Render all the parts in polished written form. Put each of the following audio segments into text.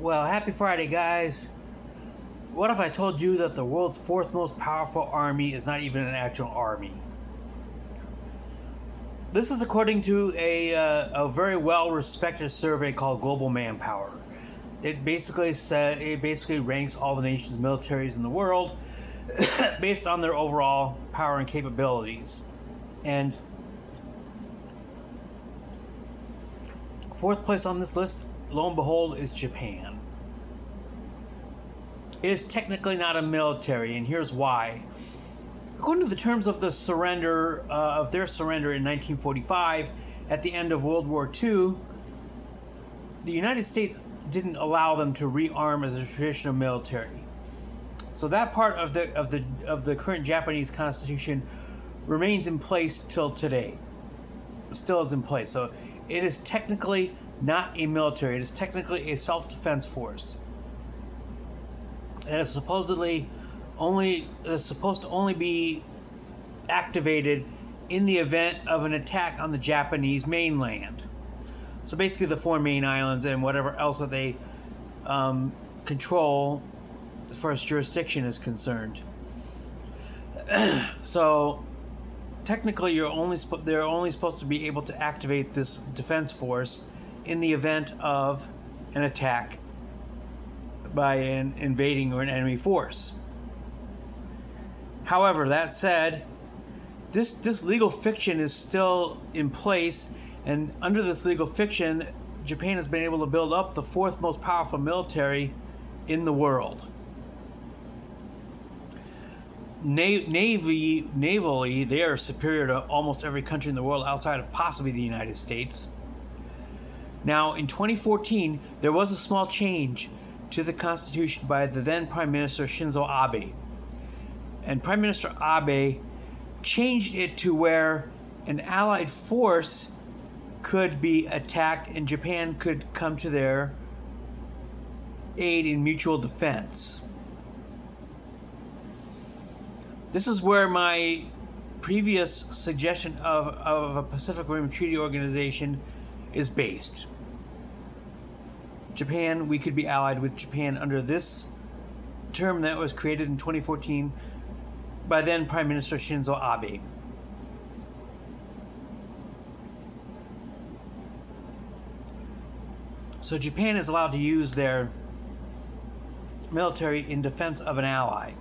Well, happy Friday, guys. What if I told you that the world's fourth most powerful army is not even an actual army? This is according to a very well-respected survey called Global Manpower. It basically ranks all the nation's militaries in the world based on their overall power and capabilities. And fourth place on this list, lo and behold, is Japan. It is technically not a military, and here's why. According to the terms of the surrender of their surrender in 1945, at the end of World War II, the United States didn't allow them to rearm as a traditional military. So that part of the current Japanese constitution remains in place till today. It still is in place. So it is technically not a military. It is technically a self-defense force. And it's supposed to only be activated in the event of an attack on the Japanese mainland. So basically the four main islands and whatever else that they control as far as jurisdiction is concerned. So technically they're only supposed to be able to activate this defense force in the event of an attack by an invading or an enemy force. However, that said, this legal fiction is still in place, and under this legal fiction, Japan has been able to build up the fourth most powerful military in the world. Navally, they are superior to almost every country in the world outside of possibly the United States. Now, in 2014, there was a small change to the Constitution by the then Prime Minister Shinzo Abe. And Prime Minister Abe changed it to where an allied force could be attacked and Japan could come to their aid in mutual defense. This is where my previous suggestion of a Pacific Rim Treaty Organization is based. Japan, we could be allied with Japan under this term that was created in 2014 by then Prime Minister Shinzo Abe. So Japan is allowed to use their military in defense of an ally,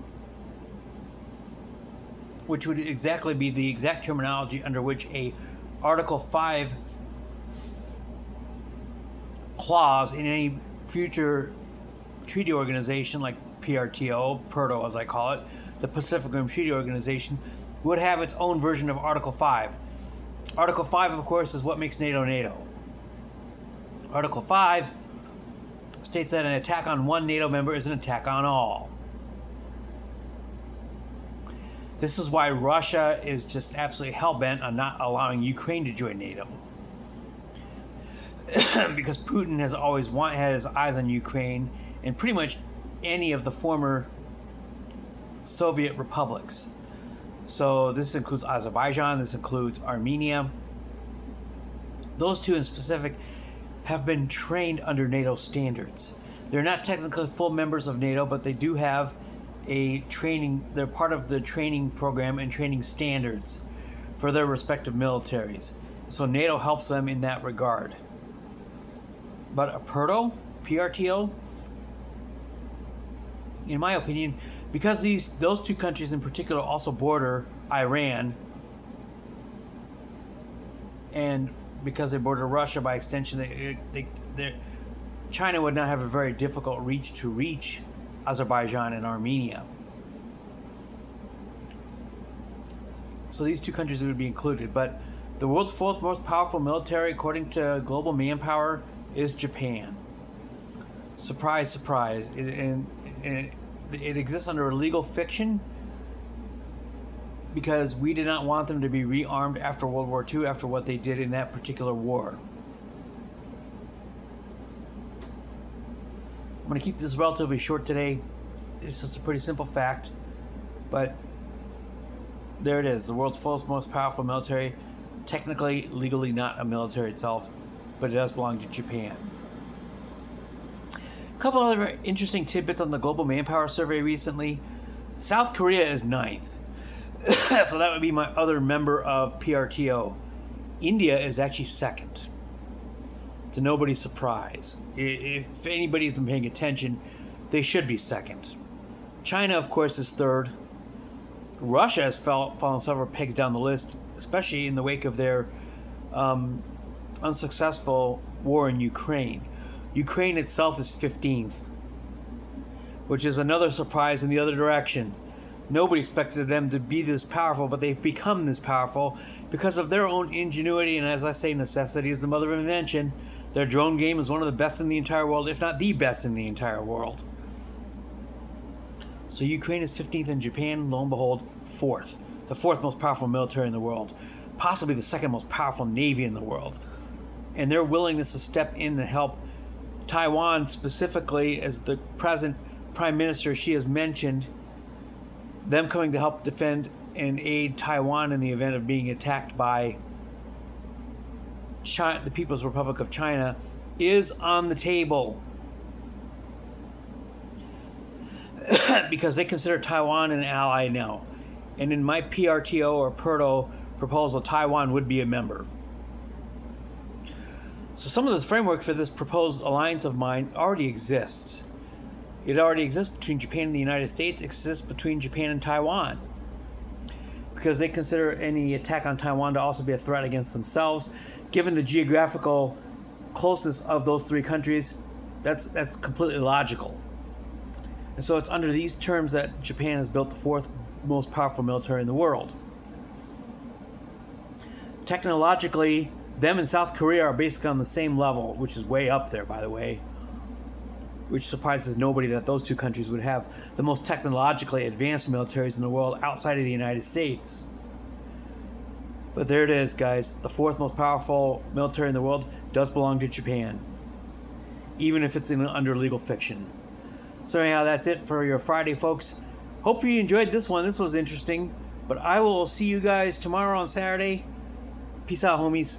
which would exactly be the exact terminology under which a Article 5 clause in any future treaty organization like PRTO, PERTO as I call it, the Pacific Rim Treaty Organization, would have its own version of Article 5. Article 5, of course, is what makes NATO NATO. Article 5 states that an attack on one NATO member is an attack on all. This is why Russia is just absolutely hell-bent on not allowing Ukraine to join NATO. Because Putin has always had his eyes on Ukraine and pretty much any of the former Soviet republics. So this includes Azerbaijan, this includes Armenia. Those two in specific have been trained under NATO standards. They're not technically full members of NATO, but they do have a training, they're part of the training program and training standards for their respective militaries. So NATO helps them in that regard. But a PRTO, in my opinion, because those two countries in particular also border Iran, and because they border Russia by extension, China would not have a very difficult reach to reach Azerbaijan and Armenia. So these two countries would be included. But the world's fourth most powerful military, according to Global Manpower, is Japan. Surprise, surprise. It exists under a legal fiction because we did not want them to be rearmed after World War II, after what they did in that particular war. I'm going to keep this relatively short today. It's just a pretty simple fact, but there it is. The world's fourth most powerful military, technically, legally not a military itself, but it does belong to Japan. couple other interesting tidbits on the Global Manpower Survey recently. South Korea is ninth. So that would be my other member of PRTO. India is actually second. To nobody's surprise. If anybody's been paying attention, they should be second. China, of course, is third. Russia has fallen several pegs down the list, especially in the wake of their unsuccessful war in Ukraine. Ukraine itself is 15th, which is another surprise in the other direction. Nobody expected them to be this powerful, but they've become this powerful because of their own ingenuity, and as I say, necessity is the mother of invention. Their drone game is one of the best in the entire world, if not the best in the entire world. So Ukraine is 15th, and Japan, lo and behold, 4th. The 4th most powerful military in the world. Possibly the 2nd most powerful navy in the world. And their willingness to step in and help Taiwan, specifically, as the present Prime Minister, she has mentioned, them coming to help defend and aid Taiwan in the event of being attacked by China, the People's Republic of China, is on the table. Because they consider Taiwan an ally now. And in my PRTO or PERTO proposal, Taiwan would be a member. So some of the framework for this proposed alliance of mine already exists. It already exists between Japan and the United States. It exists between Japan and Taiwan. Because they consider any attack on Taiwan to also be a threat against themselves. Given the geographical closeness of those three countries, that's completely logical. And so it's under these terms that Japan has built the 4th most powerful military in the world. Technologically, them and South Korea are basically on the same level, which is way up there, by the way. Which surprises nobody that those two countries would have the most technologically advanced militaries in the world outside of the United States. But there it is, guys. The 4th most powerful military in the world does belong to Japan. Even if it's under legal fiction. So anyhow, that's it for your Friday, folks. Hope you enjoyed this one. This was interesting. But I will see you guys tomorrow on Saturday. Peace out, homies.